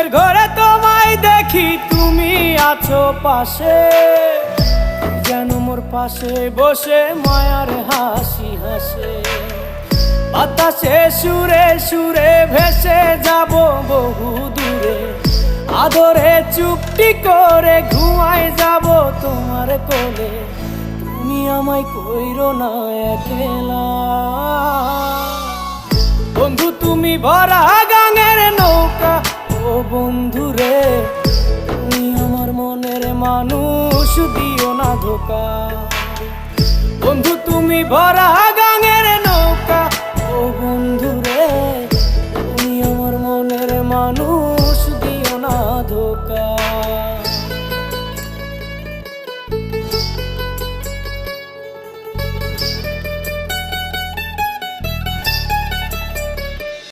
স্বপ্নের ঘরে তোমায় দেখি তুমি আছো পাশে, যেন মোর পাশে বসে মায়ার হাসি হাসে। বাতাসে সুরে সুরে ভেসে যাব বহু দূরে, আদরে চুপটি করে ঘুমায় যাব তোমার কোলে। তুমি আমায় কইরো না একলা বন্ধু, তুমি ভরা গাঙের নৌকা। ও বন্ধু রে, তুমি আমার মনের মানুষ, দিও না ধোকা। বন্ধু তুমি ভরা